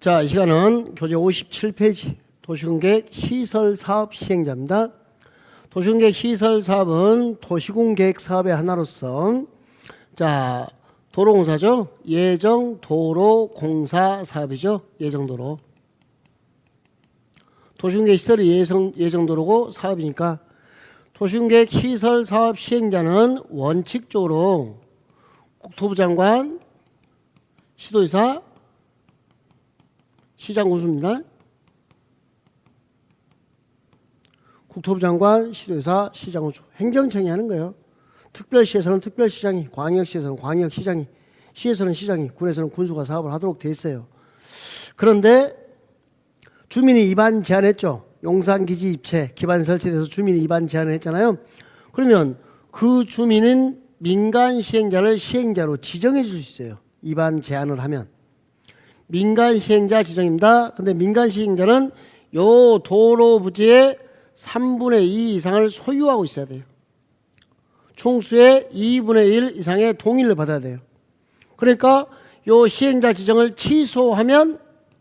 자, 이 시간은 교재 57페이지 도시공계획 시설사업 시행자입니다. 도시공계획 시설사업은 도시공계획 사업의 하나로서 자, 도로공사죠. 예정도로공사 사업이죠. 예정도로. 도시공계획 시설이 예정도로고 사업이니까 도시공계획 시설사업 시행자는 원칙적으로 국토부 장관, 시도지사, 시장군수입니다. 국토부 장관, 시도지사, 시장군수. 행정청이 하는 거예요. 특별시에서는 특별시장이, 광역시에서는 광역시장이, 시에서는 시장이, 군에서는 군수가 사업을 하도록 돼 있어요. 그런데 주민이 입안 제한했죠. 용산기지 입체, 기반 설치돼서 주민이 입안 제한을 했잖아요. 그러면 그 주민은 민간 시행자를 시행자로 지정해 줄 수 있어요. 입안 제한을 하면. 민간 시행자 지정입니다. 근데 민간 시행자는 요 도로 부지의 3분의 2 이상을 소유하고 있어야 돼요. 총수의 2분의 1 이상의 동의를 받아야 돼요. 그러니까 요 시행자 지정을 취소하면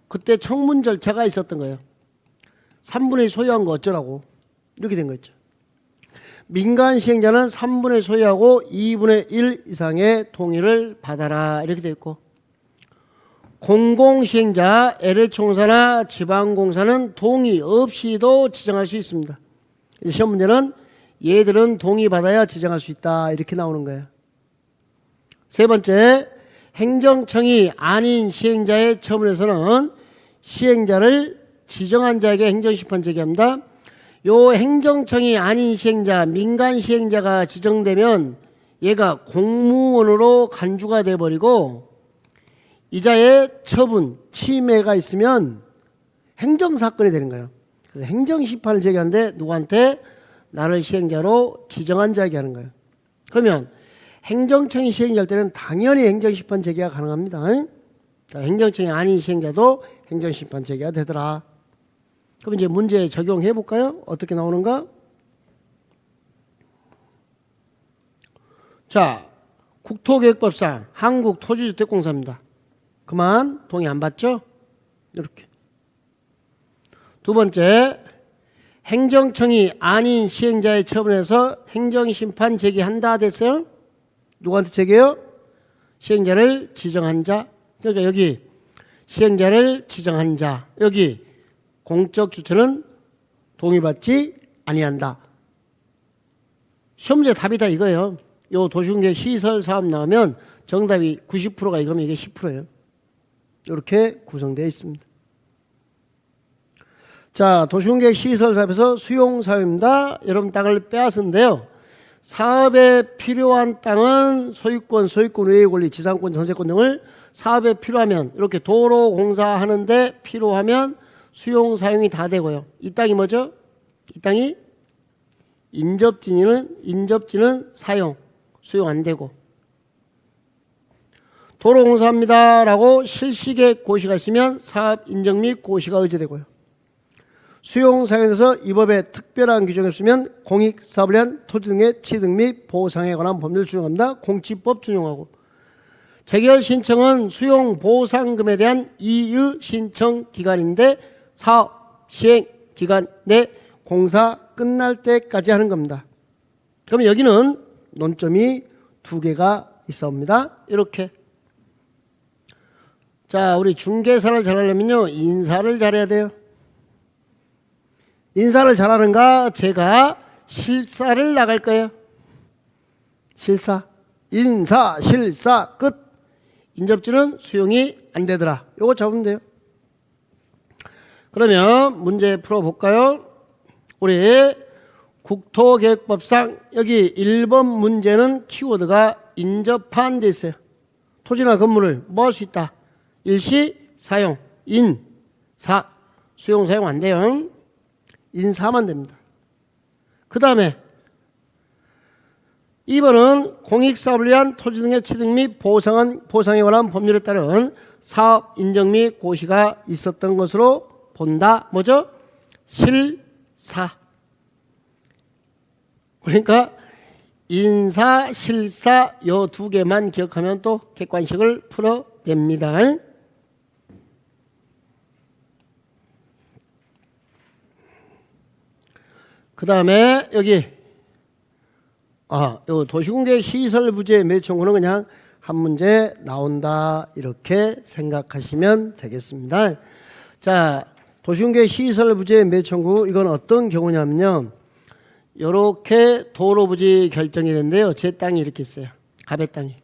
그때 청문 절차가 있었던 거예요. 3분의 1 소유한 거 어쩌라고. 이렇게 된 거죠. 민간 시행자는 3분의 1 소유하고 2분의 1 이상의 동의를 받아라. 이렇게 되어 있고, 공공시행자, LH공사나 지방공사는 동의 없이도 지정할 수 있습니다. 시험 문제는 얘들은 동의받아야 지정할 수 있다. 이렇게 나오는 거예요. 세 번째, 행정청이 아닌 시행자의 처분에서는 시행자를 지정한 자에게 행정심판 제기합니다. 요 행정청이 아닌 시행자, 민간 시행자가 지정되면 얘가 공무원으로 간주가 돼버리고 이자의 처분, 침해가 있으면 행정사건이 되는 거예요. 그래서 행정심판을 제기하는데 누구한테? 나를 시행자로 지정한 자에게 하는 거예요. 그러면 행정청이 시행자일 때는 당연히 행정심판 제기가 가능합니다. 행정청이 아닌 시행자도 행정심판 제기가 되더라. 그럼 이제 문제 적용해 볼까요? 어떻게 나오는가? 자, 국토계획법상 한국토지주택공사입니다. 그만 동의 안 받죠? 이렇게. 두 번째, 행정청이 아닌 시행자의 처분에서 행정심판 제기한다 됐어요? 누구한테 제기해요? 시행자를 지정한 자. 그러니까 여기 시행자를 지정한 자, 여기 공적 주체는 동의받지 아니한다. 시험 문제 답이 다 이거예요. 요 도시공계획 시설 사업 나오면 정답이 90%가 이거면 이게 10%예요. 이렇게 구성되어 있습니다. 자, 도시공계획 시설 사업에서 수용 사업입니다. 여러분 땅을 빼앗은데요. 사업에 필요한 땅은 소유권 외의 권리, 지상권, 전세권 등을 사업에 필요하면 이렇게 도로 공사하는데 필요하면 수용 사용이 다 되고요. 이 땅이 뭐죠? 이 땅이 인접지는 수용 안 되고, 도로공사합니다 라고 실시계 고시가 있으면 사업 인정 및 고시가 의제되고요. 수용 사용에 대해서 이 법에 특별한 규정이 없으면 공익사업을 위한 토지 등의 취득 및 보상에 관한 법률을 준용합니다. 공치법 준용하고, 재결 신청은 수용 보상금에 대한 이의 신청 기간인데 사업 시행 기간 내 공사 끝날 때까지 하는 겁니다. 그러면 여기는 논점이 두 개가 있습니다. 이렇게. 자, 우리 중개사를 잘하려면요, 인사를 잘해야 돼요. 인사를 잘하는가? 제가 실사를 나갈 거예요. 실사. 인사, 실사, 끝. 인접지는 수용이 안 되더라. 요거 잡으면 돼요. 그러면 문제 풀어볼까요? 우리 국토계획법상 여기 1번 문제는 키워드가 인접한 데 있어요. 토지나 건물을 뭐 할 수 있다? 일시 사용, 인사, 수용 사용 안 돼요. 인사만 됩니다. 그 다음에 2번은 공익사업을 위한 토지 등의 취득 및 보상에 관한 법률에 따른 사업 인정 및 고시가 있었던 것으로 본다. 뭐죠? 실사. 그러니까 인사, 실사 요 두 개만 기억하면 또 객관식을 풀어냅니다. 그 다음에 여기 요 도시공개획 시설부지의 매수청구는 그냥 한 문제 나온다 이렇게 생각하시면 되겠습니다. 자, 도시공개획 시설부지의 매수청구 이건 어떤 경우냐면요. 요렇게 도로부지 결정이 되는데요. 제 땅이 이렇게 있어요. 갑의 땅이.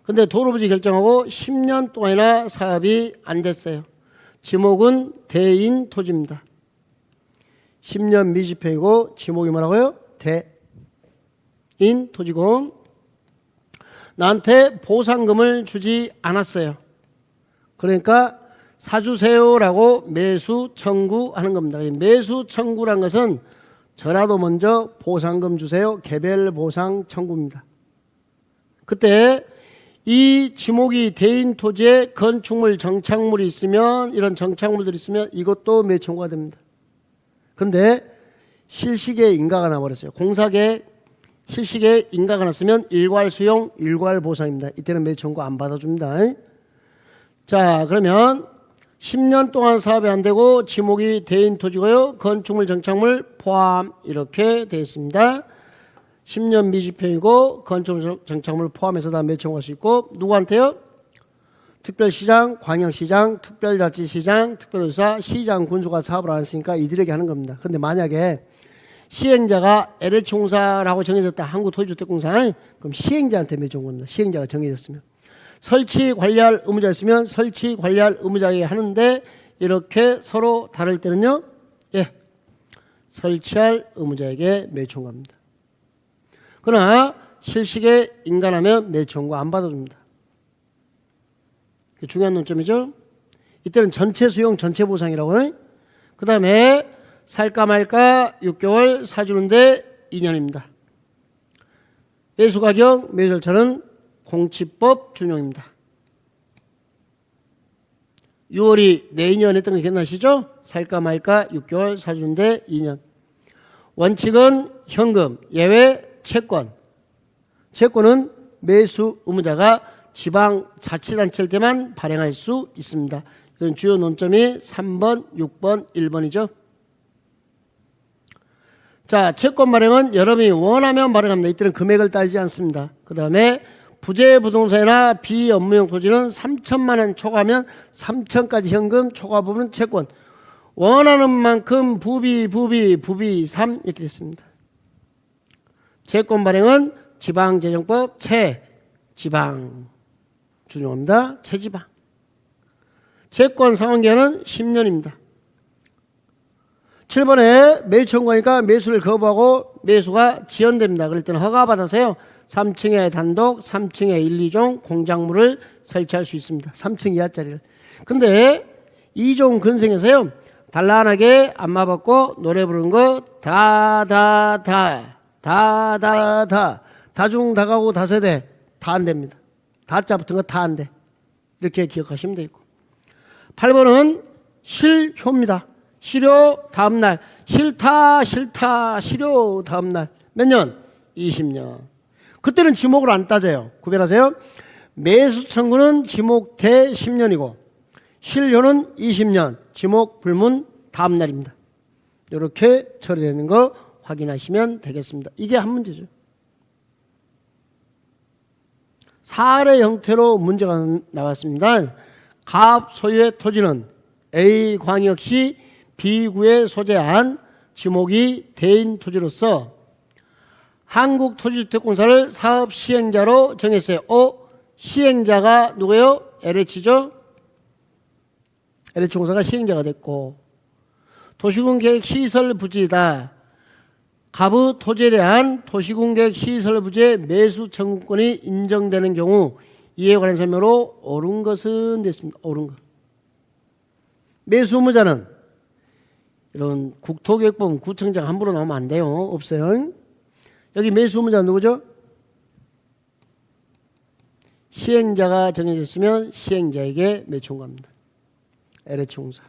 근데 도로부지 결정하고 10년 동안이나 사업이 안 됐어요. 지목은 대인 토지입니다. 10년 미집행이고 지목이 뭐라고요? 대인 토지고 나한테 보상금을 주지 않았어요. 그러니까 사주세요라고 매수 청구하는 겁니다. 매수 청구란 것은 저라도 먼저 보상금 주세요. 개별 보상 청구입니다. 그때 이 지목이 대인 토지에 건축물, 정착물이 있으면 이런 정착물들이 있으면 이것도 매청구가 됩니다. 그런데 실시계 인가가 나버렸어요. 공사계 실시계 인가가 났으면 일괄 수용, 일괄 보상입니다. 이때는 매청구 안 받아줍니다. 자, 그러면 10년 동안 사업이 안 되고 지목이 대인 토지고요. 건축물, 정착물 포함 이렇게 되어 있습니다. 10년 미집행이고 건축물, 정착물 포함해서 다 매청구할 수 있고 누구한테요? 특별시장, 광역시장, 특별자치시장, 특별도지사, 시장, 군수가 사업을 안 했으니까 이들에게 하는 겁니다. 그런데 만약에 시행자가 LH공사라고 정해졌다. 한국토지주택공사. 그럼 시행자한테 매청구한 겁니다. 시행자가 정해졌으면. 설치 관리할 의무자가 있으면 설치 관리할 의무자에게 하는데 이렇게 서로 다를 때는요. 설치할 의무자에게 매청구합니다. 그러나 실시계 인가하면 매청구 안 받아줍니다. 중요한 논점이죠. 이때는 전체 수용 전체 보상이라고요. 그 다음에 살까 말까 6개월 사주는데 2년입니다. 매수가격 매수절차는 공치법 준용입니다. 6월이 내년 했던 거 기억나시죠? 살까 말까 6개월 사주는데 2년. 원칙은 현금, 예외 채권. 채권은 매수 의무자가 지방자치단체일 때만 발행할 수 있습니다. 이런 주요 논점이 3번, 6번, 1번이죠. 자, 채권 발행은 여러분이 원하면 발행합니다. 이때는 금액을 따지지 않습니다. 그 다음에 부재 부동산이나 비업무용 토지는 3천만 원 초과하면 3천까지 현금, 초과 부분은 채권. 원하는 만큼 부비 3 이렇게 됐습니다. 채권 발행은 지방재정법 체지방 준용합니다. 체지방. 채권 상환기한은 10년입니다. 7번에 매수 청구하니까 매수를 거부하고 매수가 지연됩니다. 그럴 때는 허가받아서요. 3층에 단독, 3층에 1, 2종 공작물을 설치할 수 있습니다. 3층 이하짜리를. 근데 2종 근생에서요. 단란하게 안마 받고 노래 부르는 거 다중다가구 다세대 다 안 됩니다. 다자 붙은 거 다 안 돼. 이렇게 기억하시면 되고. 8번은 실효입니다. 실효 다음날. 싫다 실효 다음날. 몇 년? 20년. 그때는 지목을 안 따져요. 구별하세요. 매수 청구는 지목 대 10년이고 실효는 20년. 지목 불문 다음날입니다. 이렇게 처리되는 거 확인하시면 되겠습니다. 이게 한 문제죠. 사례 형태로 문제가 나왔습니다. 가압 소유의 토지는 A광역시 B구에 소재한 지목이 대인 토지로서 한국토지주택공사를 사업 시행자로 정했어요. 시행자가 누구예요? LH죠? LH공사가 시행자가 됐고 도시군계획 시설 부지이다. 가부 토지에 대한 도시군계획 시설 부지의 매수 청구권이 인정되는 경우 이에 관한 설명으로 옳은 것은 됐습니다. 옳은 것. 매수 의무자는 이런 국토교육법 구청장 함부로 나오면 안 돼요. 없어요. 여기 매수 의무자 누구죠? 시행자가 정해졌으면 시행자에게 매수 청구합니다. LH공사.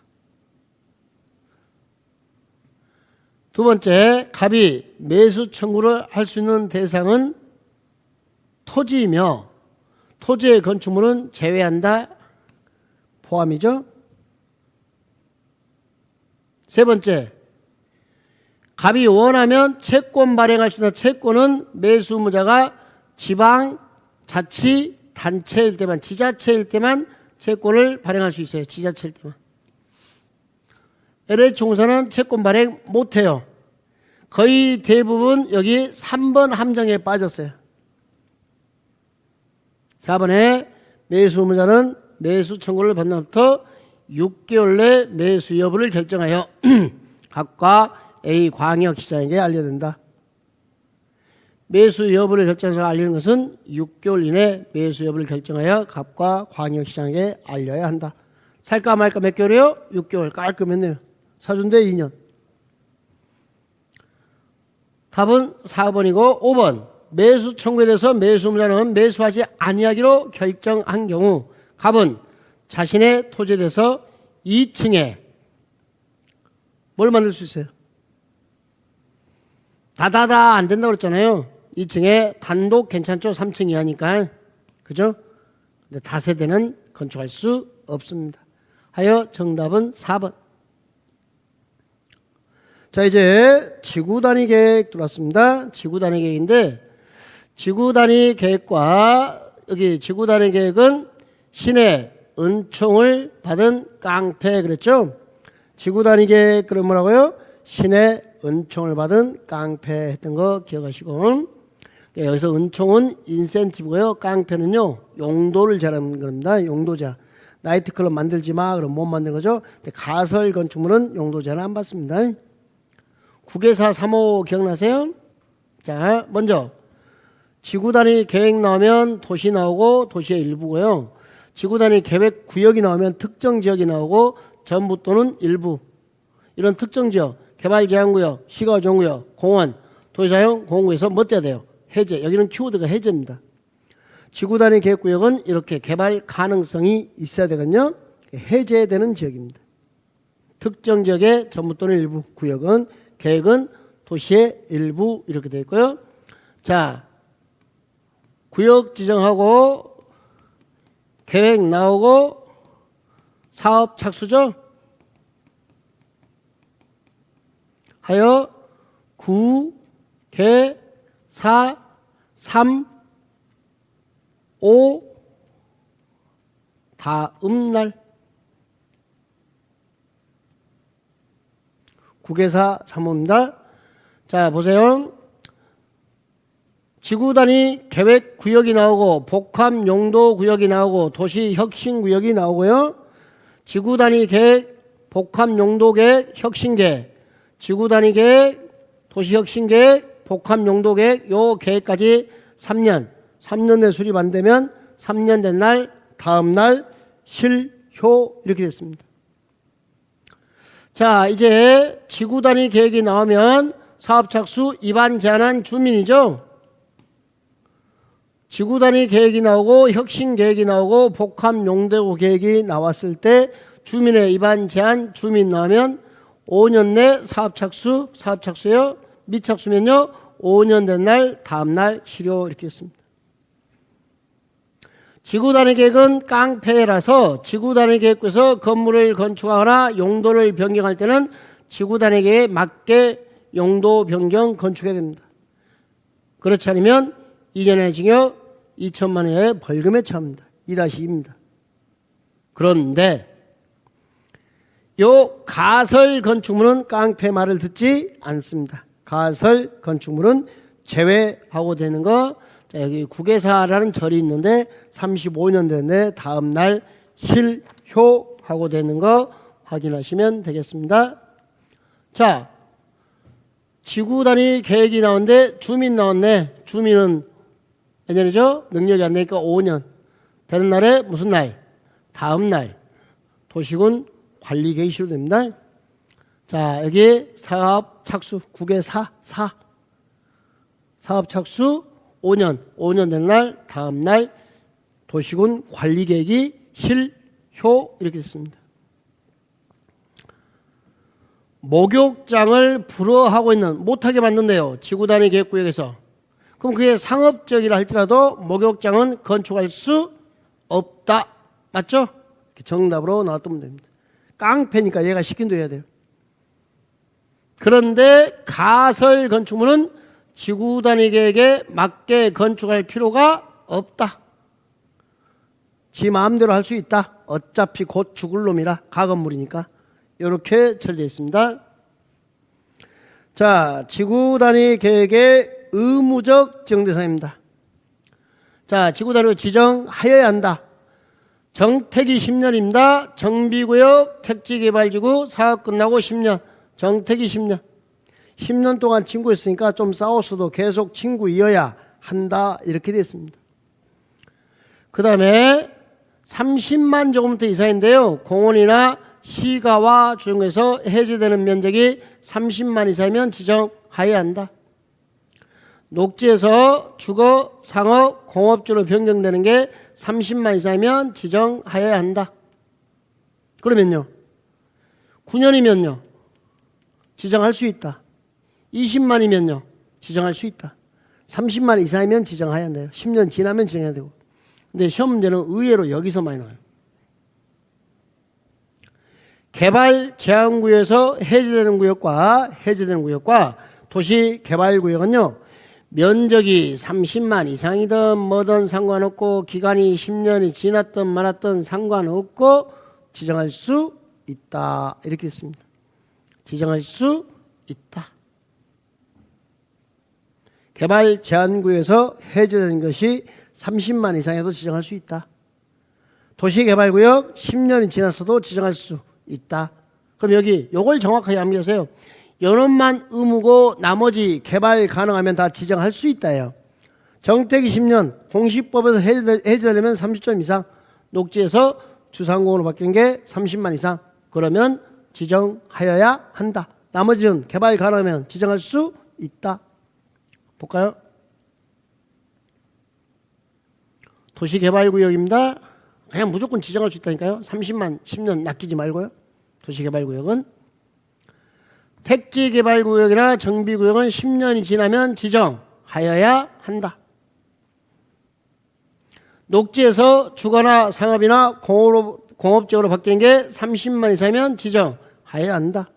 두 번째, 갑이 매수 청구를 할 수 있는 대상은 토지이며 토지의 건축물은 제외한다. 포함이죠. 세 번째, 갑이 원하면 채권 발행할 수 있는 채권은 매수무자가 지방 자치 단체일 때만, 지자체일 때만 채권을 발행할 수 있어요. 지자체일 때만. LH공사는 채권 발행 못해요. 거의 대부분 여기 3번 함정에 빠졌어요. 4번에 매수무자는 매수 청구를 받는 날부터 6개월 내 매수 여부를 결정하여 각과 A 광역시장에게 알려야 된다. 매수 여부를 결정해서 알리는 것은 6개월 이내 매수 여부를 결정하여 각과 광역시장에게 알려야 한다. 살까 말까 몇 개월이요? 6개월. 깔끔했네요. 사준대 2년. 답은 4번이고 5번. 매수 청구에 대해서 매수무자는 매수하지 아니하기로 결정한 경우 갑은 자신의 토지에 대해서 2층에 뭘 만들 수 있어요? 다다다 안 된다고 그랬잖아요. 2층에 단독 괜찮죠? 3층 이하니까. 그죠? 근데 다세대는 건축할 수 없습니다. 하여 정답은 4번. 자, 이제 지구단위 계획 들어왔습니다. 지구단위 계획인데 지구단위 계획과 여기 지구단위 계획은 신의 은총을 받은 깡패 그랬죠? 지구단위 계획 그럼 뭐라고요? 신의 은총을 받은 깡패 했던 거 기억하시고 여기서 은총은 인센티브고요. 깡패는요. 용도를 제하는 겁니다. 용도자. 나이트클럽 만들지 마. 그럼 못 만드는 거죠. 근데 가설 건축물은 용도 제한 안 받습니다. 국외사 3호 기억나세요? 자, 먼저 지구단위 계획 나오면 도시 나오고 도시의 일부고요. 지구단위 계획 구역이 나오면 특정 지역이 나오고 전부 또는 일부. 이런 특정 지역, 개발제한구역, 시가조정구역, 공원, 도시사용 공원구에서 뭐 떼야 돼요? 해제. 여기는 키워드가 해제입니다. 지구단위 계획구역은 이렇게 개발 가능성이 있어야 되거든요. 해제되는 지역입니다. 특정 지역의 전부 또는 일부 구역은 계획은 도시의 일부 이렇게 되어 있고요. 자, 구역 지정하고 계획 나오고 사업 착수죠. 하여 9, 개, 4, 3, 5 다음 날 국외사 3호입니다. 자, 보세요. 지구단위 계획 구역이 나오고 복합 용도 구역이 나오고 도시 혁신 구역이 나오고요. 지구단위 계획, 복합 용도 계획, 혁신 계획, 지구단위 계획, 도시 혁신 계획, 복합 용도 계획 요 계획까지 3년 내 수립 안 되면 3년 된 날 다음 날 실효 이렇게 됐습니다. 자, 이제 지구단위 계획이 나오면 사업 착수 입안 제한한 주민이죠. 지구단위 계획이 나오고 혁신 계획이 나오고 복합 용도 계획이 나왔을 때 주민의 입안 제한 주민 나오면 5년 내 사업 착수요. 미착수면요 5년 된 날 다음 날 실효 이렇게 했습니다. 지구단위 계획은 깡패라서 지구단위 계획에서 건물을 건축하거나 용도를 변경할 때는 지구단위 계획에 맞게 용도 변경 건축해야 됩니다. 그렇지 않으면 2년의 징역 2천만 원의 벌금에 처합니다. 2-2입니다. 그런데 요 가설 건축물은 깡패 말을 듣지 않습니다. 가설 건축물은 제외하고 되는 거. 자, 여기 국외사라는 절이 있는데 35년 됐는데 다음 날 실효하고 되는 거 확인하시면 되겠습니다. 자, 지구단위 계획이 나오는데 주민 나왔네. 주민은 몇 년이죠? 능력이 안 되니까 5년. 되는 날에 무슨 날? 다음 날. 도시군 관리 계획이 시효됩니다. 자, 여기 사업 착수 국외사 사업 착수 5년 된 날 다음 날 도시군 관리 계획이 실효 이렇게 됐습니다. 목욕장을 불허하고 있는 못하게 만든대요. 지구단위 계획구역에서. 그럼 그게 상업적이라 할지라도 목욕장은 건축할 수 없다. 맞죠? 정답으로 나왔던 됩니다. 깡패니까 얘가 시킨 대로 해야 돼요. 그런데 가설 건축물은 지구 단위 계획에 맞게 건축할 필요가 없다. 지 마음대로 할 수 있다. 어차피 곧 죽을 놈이라 가건물이니까. 이렇게 처리되어 있습니다. 자, 지구 단위 계획의 의무적 지정 대상입니다. 자, 지구 단위로 지정하여야 한다. 정택이 10년입니다. 정비구역, 택지개발지구 사업 끝나고 10년. 정택이 10년. 10년 동안 친구였으니까 좀 싸웠어도 계속 친구이어야 한다. 이렇게 되어 있습니다. 그 다음에 30만 제곱미터 이상인데요. 공원이나 시가와 조정에서 해제되는 면적이 30만 이상이면 지정하여야 한다. 녹지에서 주거, 상업, 공업지로 변경되는 게 30만 이상이면 지정하여야 한다. 그러면요. 9년이면요. 지정할 수 있다. 20만이면요. 지정할 수 있다. 30만 이상이면 지정해야 한대요. 10년 지나면 지정해야 되고. 근데 시험 문제는 의외로 여기서 많이 나와요. 개발 제한구역에서 해제되는 구역과 도시개발구역은요. 면적이 30만 이상이든 뭐든 상관없고 기간이 10년이 지났든 말았든 상관없고 지정할 수 있다. 이렇게 했습니다. 지정할 수 있다. 개발 제한구역에서 해제되는 것이 30만 이상에도 지정할 수 있다. 도시개발구역 10년이 지났어도 지정할 수 있다. 그럼 여기 요걸 정확하게 암기하세요. 연원만 의무고 나머지 개발 가능하면 다 지정할 수 있다예요. 정택이 10년, 공시법에서 해제되려면 30점 이상, 녹지에서 주상공으로 바뀐 게 30만 이상. 그러면 지정하여야 한다. 나머지는 개발 가능하면 지정할 수 있다. 볼까요? 도시개발구역입니다. 그냥 무조건 지정할 수 있다니까요. 30만 10년 낚이지 말고요. 도시개발구역은 택지개발구역이나 정비구역은 10년이 지나면 지정하여야 한다. 녹지에서 주거나 상업이나 공업지역으로 바뀐 게 30만 이상이면 지정하여야 한다.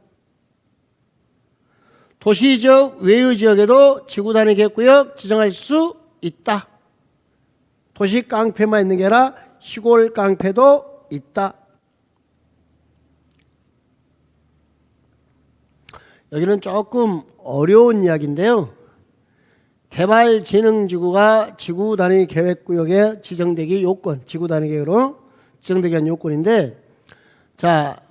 도시지역 외의 지역에도 지구단위 계획구역 지정할 수 있다. 도시 깡패만 있는 게 아니라 시골 깡패도 있다. 여기는 조금 어려운 이야기인데요. 개발진흥지구가 지구단위 계획구역에 지정되기 요건, 지구단위 계획으로 지정되기 위한 요건인데, 자,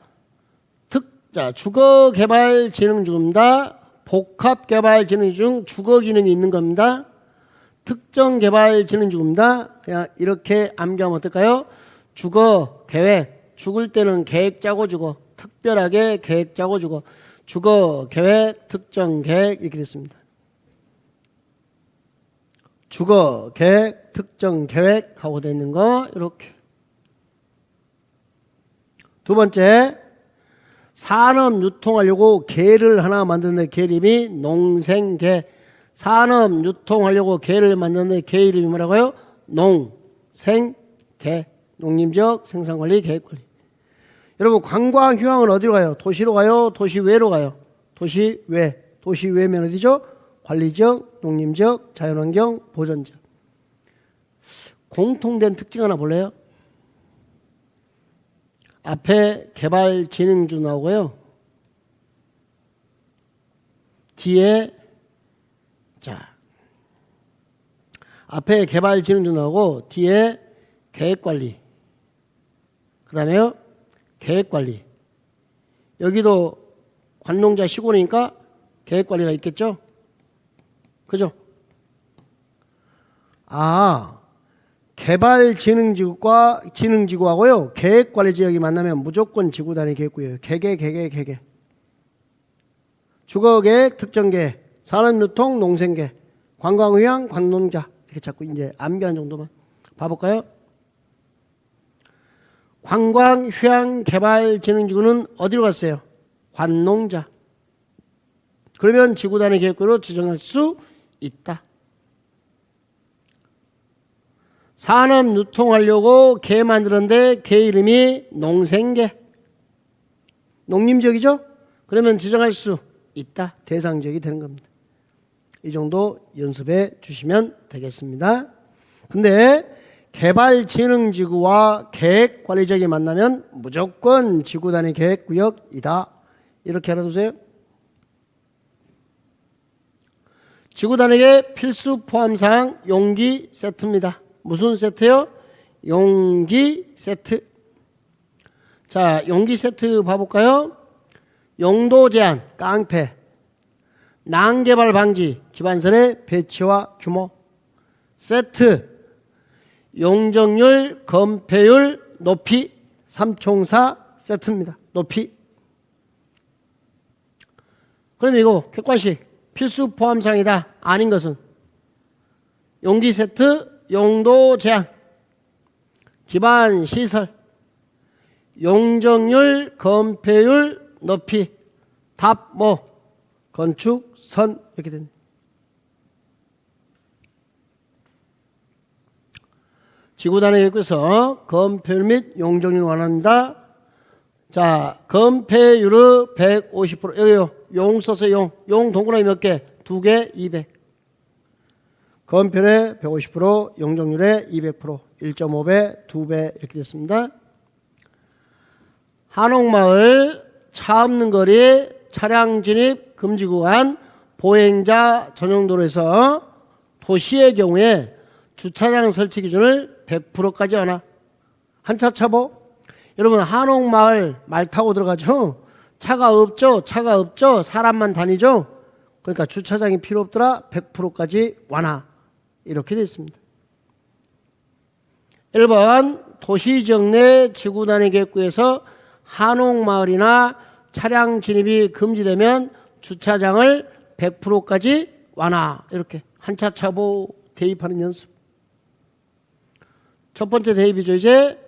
주거개발진흥지구입니다. 복합개발진흥지구 중 주거기능이 있는 겁니다. 특정개발진흥지구입니다. 그냥 이렇게 암기하면 어떨까요? 주거계획, 죽을 때는 계획 짜고 주고, 특별하게 계획 짜고 주고, 주거계획, 특정계획 이렇게 됐습니다. 주거계획, 특정계획 하고 되어 있는 거 이렇게. 두 번째, 산업 유통하려고 개를 하나 만드는데 개 이름이 농생개. 산업 유통하려고 개를 만드는데 개 이름이 뭐라고요? 농생개. 농림지역 생산관리 계획관리. 여러분 관광 휴양은 어디로 가요? 도시로 가요? 도시외로 가요? 도시외. 도시외면 어디죠? 관리지역, 농림지역, 자연환경, 보전지역. 공통된 특징 하나 볼래요? 앞에 개발진흥주 나오고요. 뒤에 앞에 개발진흥주 나오고 뒤에 계획관리. 그 다음에요. 계획관리. 여기도 관농자 시골이니까 계획관리가 있겠죠? 그죠? 개발진흥지구하고요. 계획관리지역이 만나면 무조건 지구단위 계획구예요. 개개. 주거계획, 특정계획, 산업유통, 농생계, 관광휴양, 관농자 이렇게 자꾸 이제 암기하는 정도만 봐볼까요? 관광휴양개발진흥지구는 어디로 갔어요? 관농자. 그러면 지구단위 계획구로 지정할 수 있다. 산업 유통하려고 개 만드는데 개 이름이 농생계. 농림지역이죠? 그러면 지정할 수 있다. 대상지역이 되는 겁니다. 이 정도 연습해 주시면 되겠습니다. 근데 개발진흥지구와 계획관리지역이 만나면 무조건 지구단위 계획구역이다. 이렇게 알아두세요. 지구단위계 필수 포함사항 용기 세트입니다. 무슨 세트요? 용기 세트. 자, 용기 세트 봐볼까요? 용도 제한, 깡패. 난개발 방지, 기반설의 배치와 규모. 세트. 용적률, 건폐율, 높이. 3총사 세트입니다. 높이. 그럼 이거 객관식 필수 포함사항이다. 아닌 것은 용기 세트, 용도 제한, 기반 시설, 용적률, 건폐율, 높이. 답 뭐? 건축, 선 이렇게 됩니다. 지구단위 계획에서 건폐율 및 용적률 원한다. 자, 건폐율의 150%. 여기요. 용 써서 용 동그라미 몇 개? 2개, 200. 건폐율의 150%, 용적률의 200%, 1.5배, 2배 이렇게 됐습니다. 한옥마을 차 없는 거리 차량 진입 금지 구간 보행자 전용도로에서 도시의 경우에 주차장 설치 기준을 100%까지 하나. 한차 차보. 여러분 한옥마을 말 타고 들어가죠. 차가 없죠. 차가 없죠. 사람만 다니죠. 그러니까 주차장이 필요 없더라. 100%까지 완화. 이렇게 되어 있습니다. 1번 도시지역 내 지구단위 계획구에서 한옥마을이나 차량 진입이 금지되면 주차장을 100%까지 완화. 이렇게 한차 차보 대입하는 연습. 첫 번째 대입이죠. 이제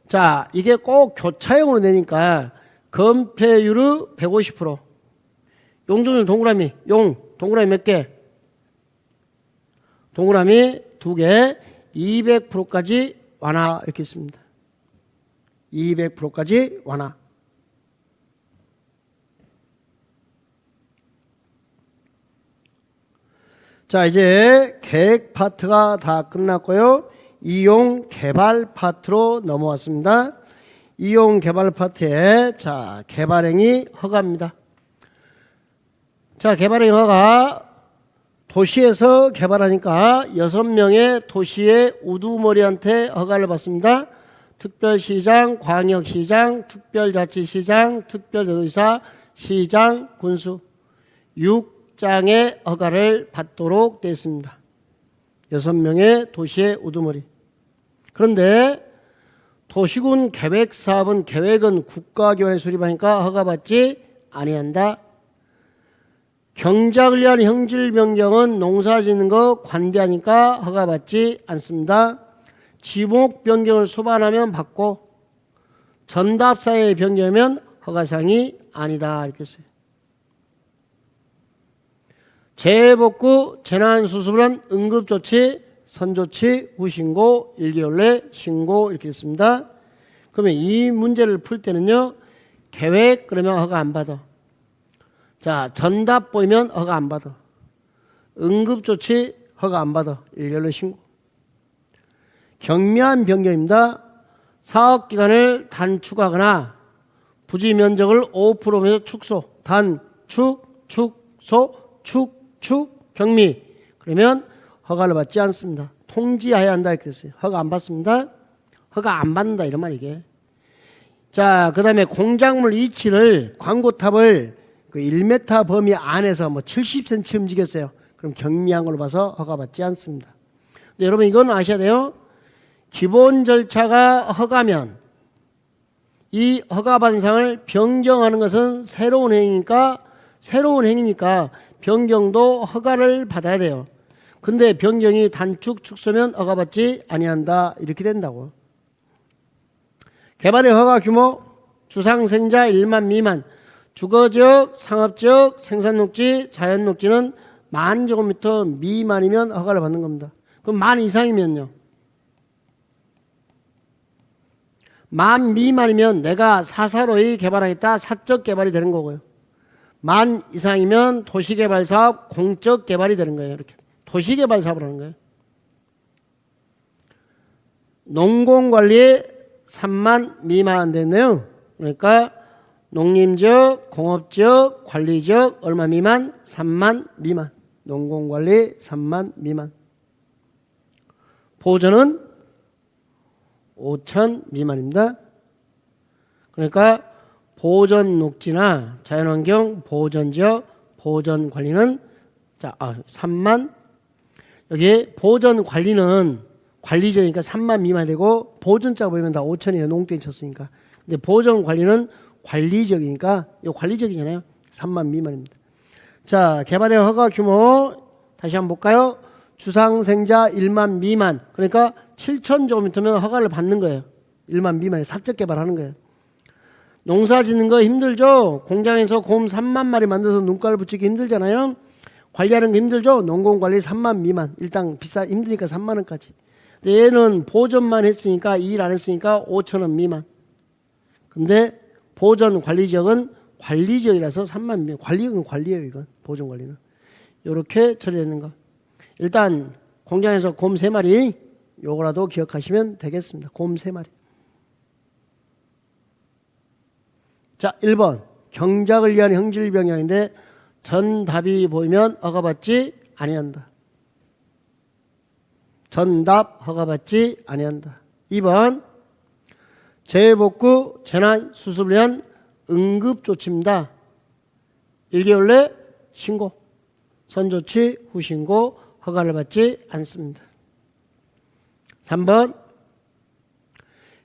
자, 이게 꼭 교차형으로 내니까 건폐율의 150%. 용적률 동그라미. 동그라미 몇 개? 동그라미 2개. 200%까지 완화. 이렇게 있습니다. 200%까지 완화. 자, 이제 계획 파트가 다 끝났고요. 이용 개발 파트로 넘어왔습니다. 이용 개발 파트에 자, 개발행위 허가입니다. 자, 개발행위 허가 도시에서 개발하니까 6명의 도시의 우두머리한테 허가를 받습니다. 특별시장, 광역시장, 특별자치시장, 특별제도의사, 시장, 군수 6장의 허가를 받도록 되어 있습니다. 6명의 도시의 우두머리. 그런데 도시군 계획사업은 계획은 국가기관에 수립하니까 허가받지 아니한다. 경작을 위한 형질 변경은 농사 짓는 거 관대하니까 허가받지 않습니다. 지목 변경을 수반하면 받고 전답사의 변경이면 허가사항이 아니다. 이렇게 써요. 재해복구, 재난수습은 응급조치, 선조치, 후신고, 1개월 내 신고 이렇게 있습니다. 그러면 이 문제를 풀 때는요. 계획 그러면 허가 안 받아. 자, 전답 보이면 허가 안 받아. 응급조치 허가 안 받아. 1개월 내 신고. 경미한 변경입니다. 사업기간을 단축하거나 부지 면적을 5%면서 축소. 단축, 축소, 경미. 그러면 허가를 받지 않습니다. 통지해야 한다 이렇게 했어요. 허가 안 받습니다. 허가 안 받는다 이런 말 이게. 자, 그 다음에 공작물 위치를 광고탑을 그 1m 범위 안에서 뭐 70cm 움직였어요. 그럼 경미한 걸로 봐서 허가 받지 않습니다. 근데 여러분 이건 아셔야 돼요. 기본 절차가 허가면 이 허가받은 사항을 변경하는 것은 새로운 행위니까 변경도 허가를 받아야 돼요. 근데 변경이 단축, 축소면 허가받지 아니한다. 이렇게 된다고. 개발의 허가 규모 주상생자 1만 미만, 주거지역, 상업지역, 생산녹지, 자연녹지는 10,000제곱미터 미만이면 허가를 받는 겁니다. 그럼 10,000 이상이면요? 10,000 미만이면 내가 사사로이 개발하겠다. 사적 개발이 되는 거고요. 만 이상이면 도시개발사업 공적개발이 되는 거예요. 이렇게 도시개발사업을 하는 거예요. 농공관리 3만 미만 됐네요. 그러니까 농림지역, 공업지역, 관리지역 얼마 미만? 3만 미만. 농공관리 3만 미만. 보전은 5천 미만입니다. 그러니까 보전녹지나 자연환경 보전지역 보전관리는 3만. 여기 보전관리는 관리지역이니까 3만 미만 되고 보전자 보이면 다 5천이에요. 농땡이 쳤으니까. 근데 보전관리는 관리지역이니까 이 관리지역이잖아요. 3만 미만입니다. 자, 개발의 허가 규모 다시 한번 볼까요? 주상생자 1만 미만. 그러니까 7,000제곱미터면 허가를 받는 거예요. 1만 미만에 사적 개발하는 거예요. 농사 짓는 거 힘들죠? 공장에서 곰 3만 마리 만들어서 눈깔 붙이기 힘들잖아요. 관리하는 거 힘들죠? 농공관리 3만 미만. 일단 힘드니까 3만 원까지. 근데 얘는 보전만 했으니까 일 안 했으니까 5,000원 미만. 근데 보전 관리지역은 관리지역이라서 3만 미만. 관리지역은 관리예요. 이건 보전 관리는. 이렇게 처리되는 거. 일단 공장에서 곰 3마리 요거라도 기억하시면 되겠습니다. 곰 3마리. 자, 1번 경작을 위한 형질 변경인데 전답이 보이면 허가받지 아니한다. 전답 허가받지 아니한다. 2번 재해복구 재난 수습을 위한 응급조치입니다. 1개월 내 신고, 선조치 후신고 허가를 받지 않습니다. 3번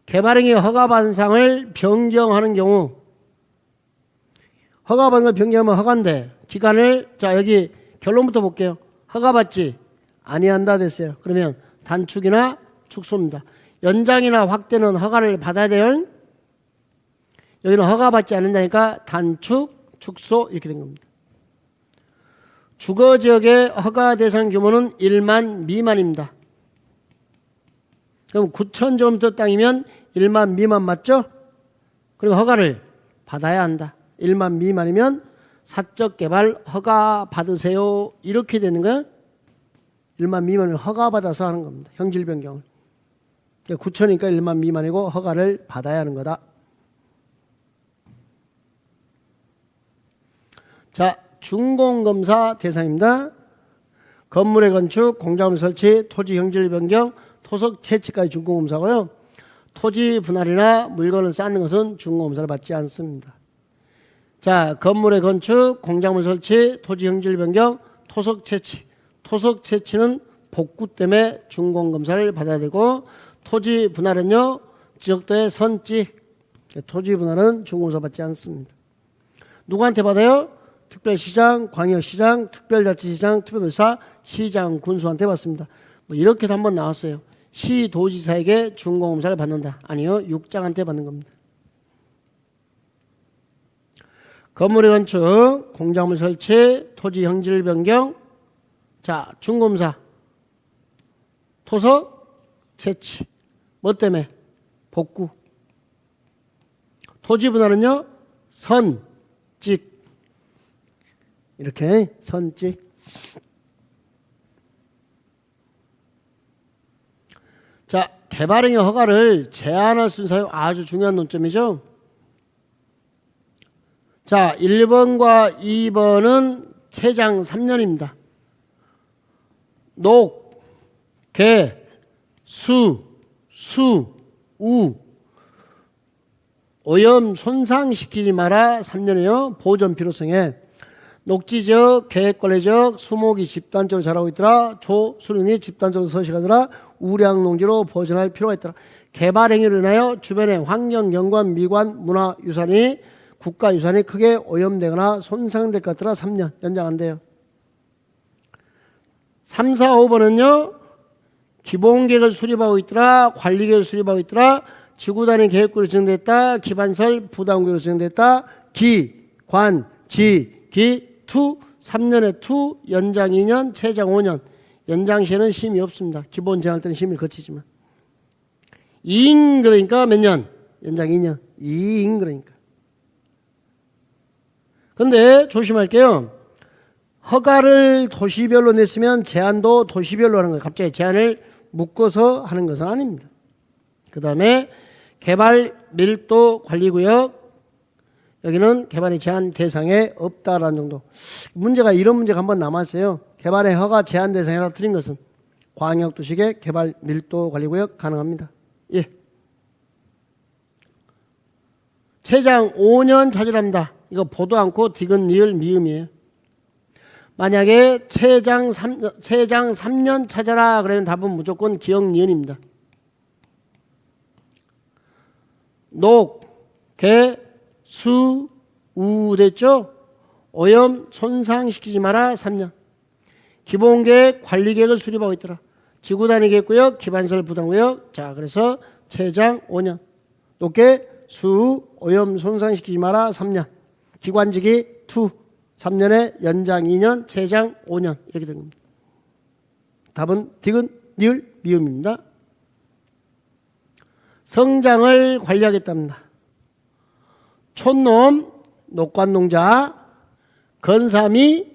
개발행위 허가받은 사항을 변경하는 경우, 허가받은 걸 변경하면 허가인데 기간을, 자 여기 결론부터 볼게요. 허가받지 아니한다 됐어요. 그러면 단축이나 축소입니다. 연장이나 확대는 허가를 받아야 돼요. 여기는 허가받지 않는다니까 단축, 축소 이렇게 된 겁니다. 주거지역의 허가 대상 규모는 1만 미만입니다. 그럼 9,000제곱미터 땅이면 1만 미만 맞죠? 그리고 허가를 받아야 한다. 1만 미만이면 사적 개발 허가 받으세요. 이렇게 되는 거예요. 1만 미만을 허가 받아서 하는 겁니다. 형질 변경을. 9,000이니까 1만 미만이고 허가를 받아야 하는 거다. 자, 준공검사 대상입니다. 건물의 건축, 공작물 설치, 토지 형질 변경, 토속 채취까지 준공검사고요. 토지 분할이나 물건을 쌓는 것은 준공검사를 받지 않습니다. 자, 건물의 건축, 공작물 설치, 토지 형질 변경, 토속 채취. 토속 채취는 복구 때문에 준공검사를 받아야 되고, 토지 분할은요, 지역도의 선지. 토지 분할은 준공검사 받지 않습니다. 누구한테 받아요? 특별시장, 광역시장, 특별자치시장, 특별도지사, 시장, 군수한테 받습니다. 뭐 이렇게도 한번 나왔어요. 시도지사에게 준공검사를 받는다. 아니요, 육장한테 받는 겁니다. 건물의 건축, 공작물 설치, 토지 형질 변경. 자, 준공검사. 토속 채취. 뭐 때문에? 복구. 토지 분할은요, 선직. 이렇게 선직. 자, 개발행위 허가를 제한할 수 있는 사유 아주 중요한 논점이죠. 자, 1번과 2번은 최장 3년입니다. 녹, 개, 수, 우. 오염 손상시키지 마라 3년이요. 보존 필요성에. 녹지적, 계획관리적, 수목이 집단적으로 자라고 있더라. 수륜이 집단적으로 서식하더라. 우량농지로 보존할 필요가 있더라. 개발행위로 인하여 주변의 환경, 경관, 미관, 문화유산이 국가유산이 크게 오염되거나 손상될 것 같더라. 3년 연장한대요. 3, 4, 5번은요. 기본계획을 수립하고 있더라. 관리계획을 수립하고 있더라. 지구단위 계획구로 지정됐다. 기반설 부담구로 지정됐다. 기, 관, 지, 기, 투, 3년에 투, 연장 2년, 최장 5년. 연장 시에는 심의 없습니다. 기본 제한할 때는 심의를 거치지만. 2인 그러니까 몇 년? 연장 2년. 2인 그러니까. 근데 조심할게요. 허가를 도시별로 냈으면 제한도 도시별로 하는 거예요. 갑자기 제한을 묶어서 하는 것은 아닙니다. 그 다음에 개발 밀도 관리구역, 여기는 개발의 제한 대상에 없다라는 정도. 문제가 이런 문제가 한번 남았어요. 개발의 허가 제한 대상에 틀린 것은 광역도시계 개발 밀도 관리구역 가능합니다. 예. 최장 5년 차지랍니다. 이거 보도 않고 디귿 리을 미음이에요. 만약에 최장 3년 찾아라 그러면 답은 무조건 기역 니은입니다. 녹, 개, 수, 우 됐죠? 오염 손상시키지 마라 3년. 기본계획 관리계획을 수립하고 있더라. 지구단위계획구역 기반시설 부담구역. 자, 그래서 최장 5년. 녹계, 수, 오염 손상시키지 마라 3년. 기관지기 2, 3년에 연장 2년, 최장 5년 이렇게 된 겁니다. 답은 디귿, 리을, 미음입니다. 성장을 관리하겠답니다. 촌놈, 녹관농자, 건삼이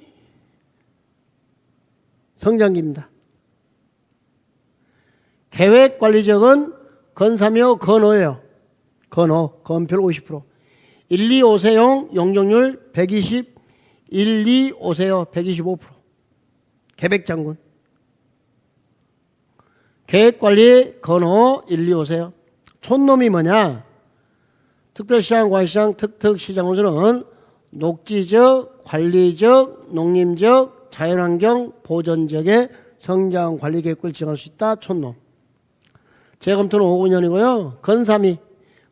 성장기입니다. 계획관리적은 건삼이요, 건오예요. 건오, 건별 50%. 1, 2, 5세용 용적률 120, 1, 2, 5세요 125%. 계백장군. 계획관리 건호 1, 2, 5세요. 촌놈이 뭐냐? 특별시장, 관시장, 특특시장으로서는 녹지적, 관리적, 농림적, 자연환경, 보전적의 성장관리계획을 지정할 수 있다. 촌놈. 재검토는 5년이고요. 건삼이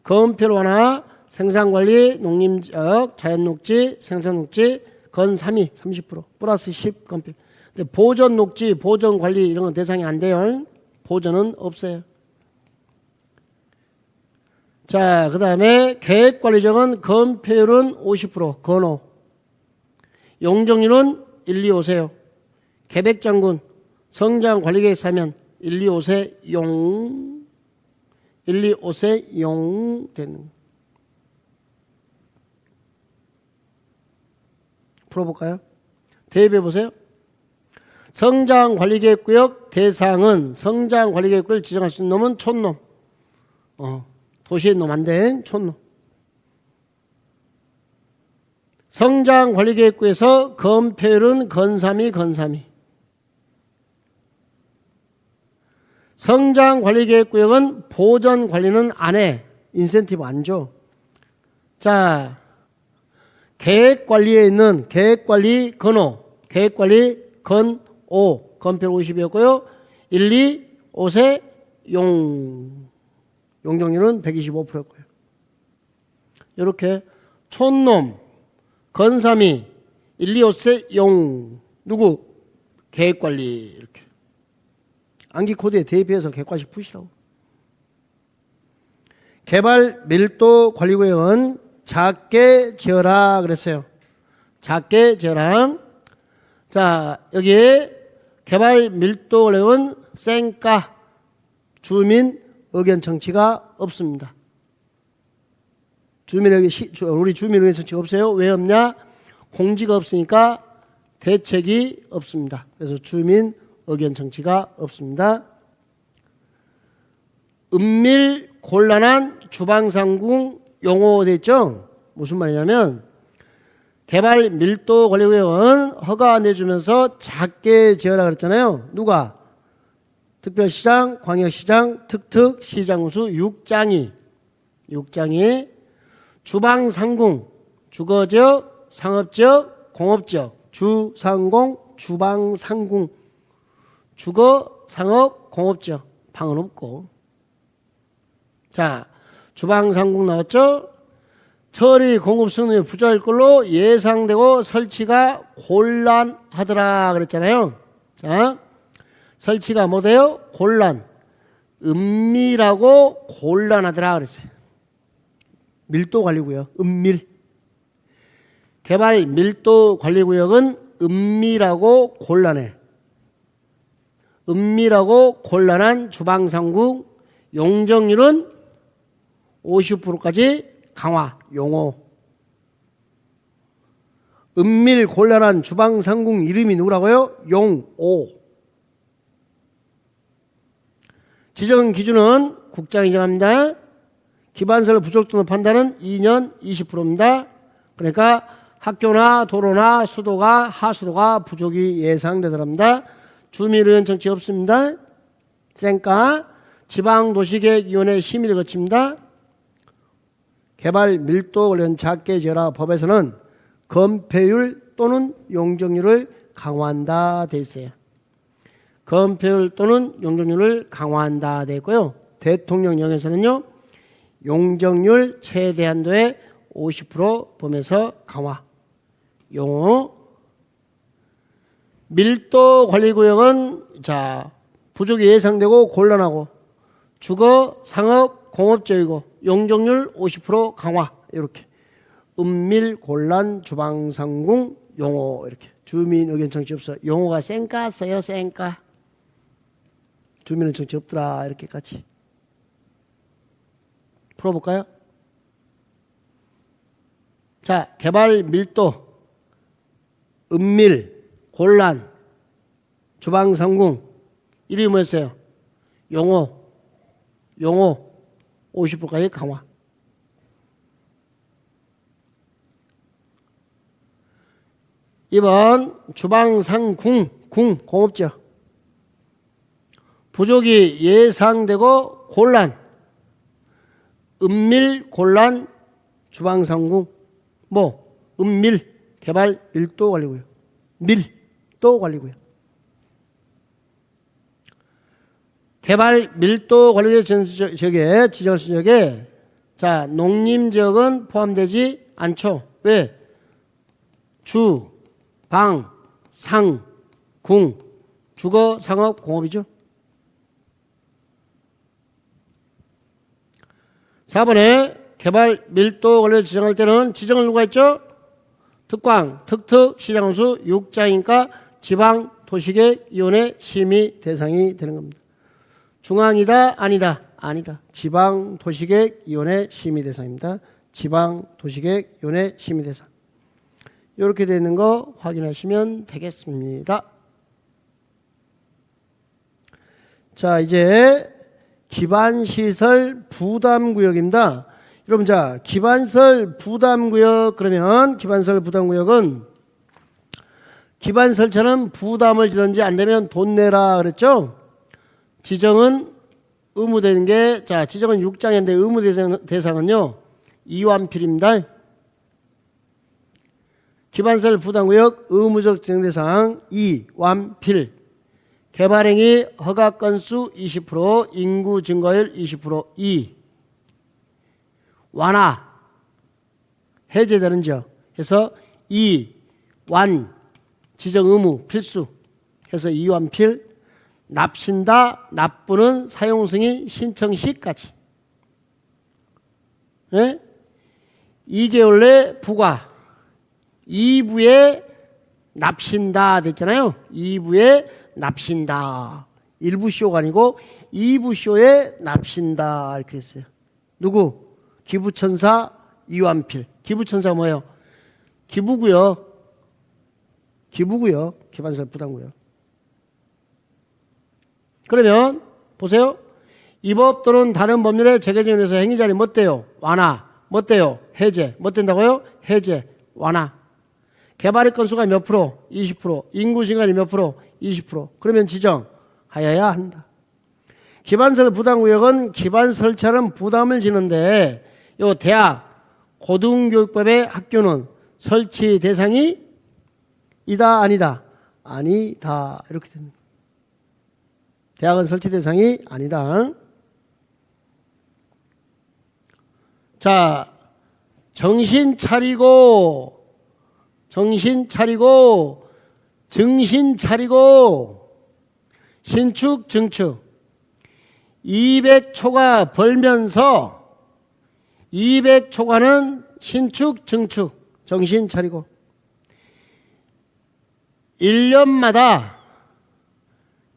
건표로 하나 생산관리, 농림적, 자연녹지, 생산녹지, 건삼이 30% 플러스 10 건표. 근데 보전녹지, 보전관리 이런 건 대상이 안 돼요. 보전은 없어요. 자, 그 다음에 계획관리적은 건폐율은 50%, 건호. 용적률은 1, 2, 5세요. 계백장군, 성장관리계획 사면 1, 2, 5세 용, 1, 2, 5세 용 되는. 풀어볼까요? 대입해 보세요. 성장관리계획구역 대상은 성장관리계획구역을 지정할 수 있는 놈은 촌놈. 도시의 놈 안 된 촌놈. 성장관리계획구에서 건폐율은 건삼이, 건삼이. 성장관리계획구역은 보전관리는 안 해. 인센티브 안 줘. 자, 계획관리에 있는 계획관리 건호, 계획관리 건오, 건별 50이었고요. 1, 2, 5세 용적률은 125%였고요. 이렇게 촌놈, 건삼이, 1, 2, 5세 용, 누구? 계획관리 이렇게. 암기 코드에 대입해서 객관식 푸시라고. 개발 밀도 관리구역은 작게 지어라 그랬어요. 작게 지어라. 자, 여기에 개발 밀도 관리구역은 쌩까 주민 의견 청취가 없습니다. 우리 주민 의견 청취가 없어요. 왜 없냐? 공지가 없으니까 대책이 없습니다. 그래서 주민 의견 청취가 없습니다. 은밀 곤란한 주방상궁 용어 됐죠? 무슨 말이냐면 개발 밀도 관리구역은 허가 내주면서 작게 지어라 그랬잖아요. 누가? 특별시장, 광역시장, 특특시장수 6장이 주방상궁, 주거적, 상업적, 공업적, 주상공, 주방상궁, 주거, 상업, 공업적, 방은 없고. 자, 주방상궁 나왔죠? 처리 공급 성능이 부족할 걸로 예상되고 설치가 곤란하더라 그랬잖아요. 자, 설치가 뭐돼요? 곤란. 은밀하고 곤란하더라 그랬어요. 밀도 관리구역, 은밀. 개발 밀도 관리구역은 은밀하고 곤란해. 은밀하고 곤란한 주방상궁 용적률은 50%까지 강화, 용호. 은밀 곤란한 주방상궁 이름이 누구라고요? 용오. 지정 기준은 국장이 정합니다. 기반설 부족 등의 판단은 2년 20%입니다. 그러니까 학교나 도로나 수도가 하수도가 부족이 예상되더랍니다. 주민의원 정치 없습니다. 쌩까 지방도시계획위원회 심의를 거칩니다. 개발 밀도 관련 작게 지어라 법에서는 건폐율 또는 용적률을 강화한다 돼 있어요. 건폐율 또는 용적률을 강화한다 돼 있고요. 대통령령에서는요. 용적률 최대한도의 50% 범에서 강화. 용어. 밀도 관리구역은 자 부족이 예상되고 곤란하고 주거, 상업, 공업지역이고 용적률 50% 강화. 이렇게 은밀, 곤란, 주방상궁, 용어 이렇게 주민 의견 정치 없어. 용어가 쌩까 써요. 쌩까. 주민은 정치 없더라 이렇게까지 풀어볼까요? 자, 개발 밀도, 은밀, 곤란, 주방상궁 이름이 뭐였어요? 용어 50%까지 강화. 이번 주방상궁 공업지역 부족이 예상되고 곤란, 은밀, 곤란, 주방상궁 은밀, 개발 밀도 관리고요. 밀도 관리고요. 개발 밀도 관리의 지역에 지정할 수 지역에 자 농림지역은 포함되지 않죠. 왜? 주, 방, 상, 궁, 주거, 상업, 공업이죠. 4번에 개발 밀도 관리를 지정할 때는 지정을 누가 했죠? 특광, 특특, 시장수, 육장인가 지방 도시계획위원회 심의 대상이 되는 겁니다. 중앙이다 아니다? 아니다. 지방 도시계획위원회 심의 대상입니다. 지방 도시계획위원회 심의 대상. 이렇게 되어 있는 거 확인하시면 되겠습니다. 자, 이제 기반시설 부담구역입니다. 여러분, 자, 기반설 부담구역 그러면 기반설 부담구역은 기반설처럼 부담을 지든지 안 되면 돈 내라 그랬죠? 지정은 의무되는 게, 자, 지정은 6장인데 의무 대상은요, 이완필입니다. 기반설 부담구역 의무적 지정 대상 이완필. 개발행위 허가 건수 20%, 인구 증가율 20% 이. 완화, 해제되는 지역. 해서 이완, 지정 의무, 필수. 해서 이완필. 납신다, 납부는 사용승인 신청 시까지. 네? 2개월 내 부과. 2부에 납신다 됐잖아요. 2부에 납신다. 1부 쇼가 아니고 2부 쇼에 납신다 이렇게 했어요. 누구? 기부천사 이완필. 기부천사가 뭐예요? 기부고요. 기부고요. 기반설 부담고요. 그러면 보세요. 이 법 또는 다른 법률의 재개정에서 행위자리 뭐 돼요? 완화. 뭐 돼요? 해제. 뭐 된다고요? 해제. 완화. 개발의 건수가 몇 프로? 20%. 인구 증가율이 몇 프로? 20%. 그러면 지정하여야 한다. 기반설 부담구역은 기반설처럼 부담을 지는데 요 대학 고등교육법의 학교는 설치 대상이 이다 아니다? 아니다. 이렇게 됩니다. 대학은 설치 대상이 아니다. 자, 정신 차리고 정신 차리고 신축 증축 200초가 벌면서 200초가는 신축 증축 정신 차리고 1년마다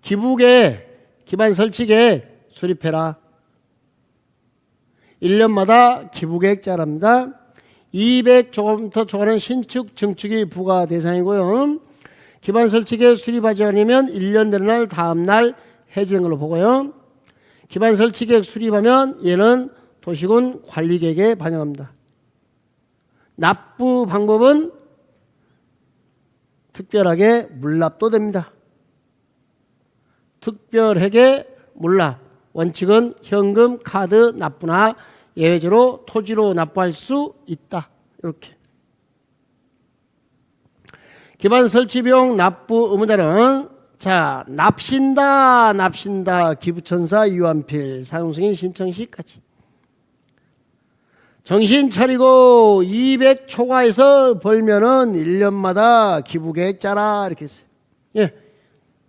기부계 기반 설치계획 수립해라. 1년마다 기부계획 짜랍니다. 200조금부터 초과하는 신축, 증축이 부과 대상이고요. 기반 설치계 수리하지 않으면 1년 되는 날 다음 날 해지된 걸로 보고요. 기반 설치계획 수립하면 얘는 도시군 관리계획에 반영합니다. 납부 방법은 특별하게 물납도 됩니다. 특별하게 물납. 원칙은 현금, 카드 납부나 예외적으로 토지로 납부할 수 있다. 이렇게. 기반 설치 비용 납부 의무자는 자, 납신다, 기부천사, 유한필, 사용승인 신청 시까지. 정신 차리고 200 초과해서 벌면은 1년마다 기부계획 짜라 이렇게 했어요. 예,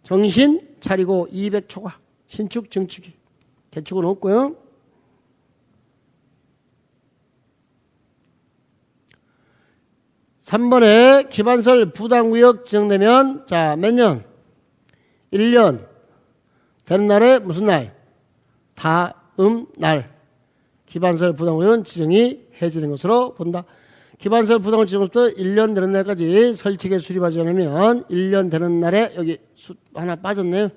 정신 차리고 200 초과. 신축, 증축이. 개축은 없고요. (3번에) 기반설 부담구역 지정되면 자, 몇 년? 1년 되는 날에 무슨 날? 다음 날. 기반설 부담구역은 지정이 해제된 것으로 본다. 기반설 부담구역 지정부터 1년 되는 날까지 설치계 수립하지 않으면 1년 되는 날에 여기 하나 빠졌네요.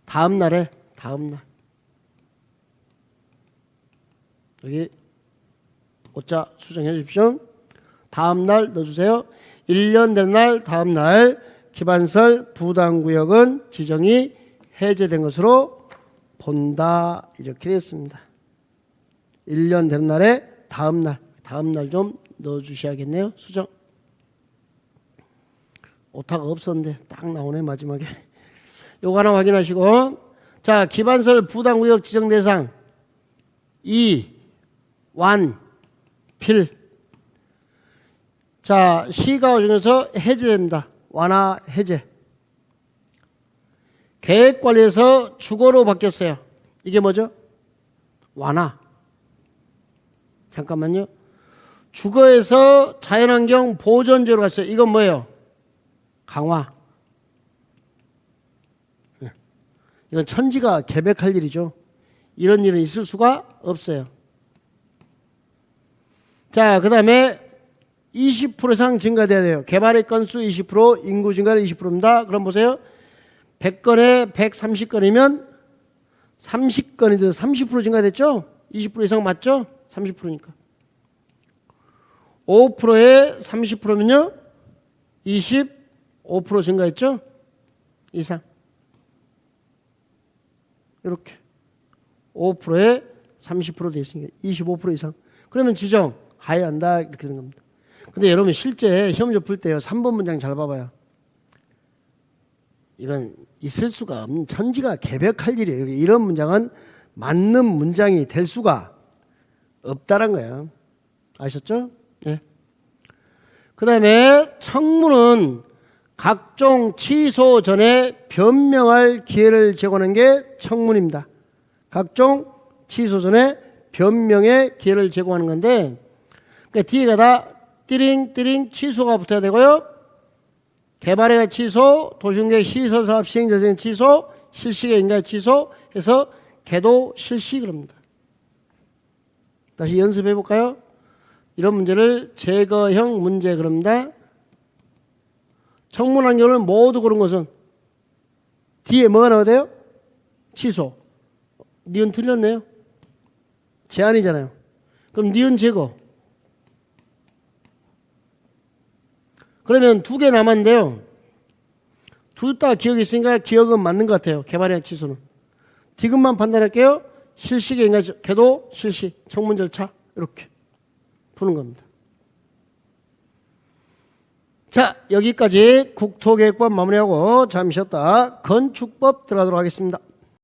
다음 날에 다음 날. 여기 오자 수정해 주십시오. 다음 날 넣어주세요. 1년 된 날 다음 날 기반설 부담구역은 지정이 해제된 것으로 본다. 이렇게 됐습니다. 1년 된 날에 다음 날 좀 넣어주셔야겠네요. 수정. 오타가 없었는데 딱 나오네 마지막에. 요거 하나 확인하시고, 자, 기반설 부담구역 지정 대상 2, 완, 필. 자, 시가 중에서 해제됩니다. 완화 해제. 계획관리에서 주거로 바뀌었어요. 이게 뭐죠? 완화. 잠깐만요. 주거에서 자연환경 보존제로 갔어요. 이건 뭐예요? 강화. 이건 천지가 계획할 일이죠. 이런 일은 있을 수가 없어요. 자, 그 다음에 20% 이상 증가돼야 돼요. 개발의 건수 20%, 인구 증가는 20%입니다. 그럼 보세요. 100건에 130건이면 30건이든 30% 증가됐죠? 20% 이상 맞죠? 30%니까. 5%에 30%면요? 25% 증가했죠? 이상. 이렇게. 5%에 30% 돼 있으니까 25% 이상. 그러면 지정 하야 한다. 이렇게 되는 겁니다. 근데 여러분 실제 시험지 풀 때요. 3번 문장 잘 봐봐요. 이건 있을 수가 없는 천지가 개벽할 일이에요. 이런 문장은 맞는 문장이 될 수가 없다란 거예요. 아셨죠? 네. 그 다음에 청문은 각종 취소 전에 변명할 기회를 제공하는 게 청문입니다. 각종 취소 전에 변명의 기회를 제공하는 건데, 그러니까 뒤에가 다 띠링 취소가 붙어야 되고요. 개발의 취소, 도시공계 시설사업 시행자적인 취소, 실시계 인가 취소 해서 계도 실시 그럽니다. 다시 연습해 볼까요? 이런 문제를 제거형 문제 그럽니다. 청문한 경우는 모두 그런 것은 뒤에 뭐가 나와야 돼요? 취소. 니은 틀렸네요. 제한이잖아요. 그럼 니은 제거. 그러면 2개 남았는데요. 둘 다 기억이 있으니까 기억은 맞는 것 같아요. 개발의 취소는. 지금만 판단할게요. 실시계 인가 계도 실시 청문 절차 이렇게 푸는 겁니다. 자, 여기까지 국토계획법 마무리하고 잠시 쉬었다 건축법 들어가도록 하겠습니다.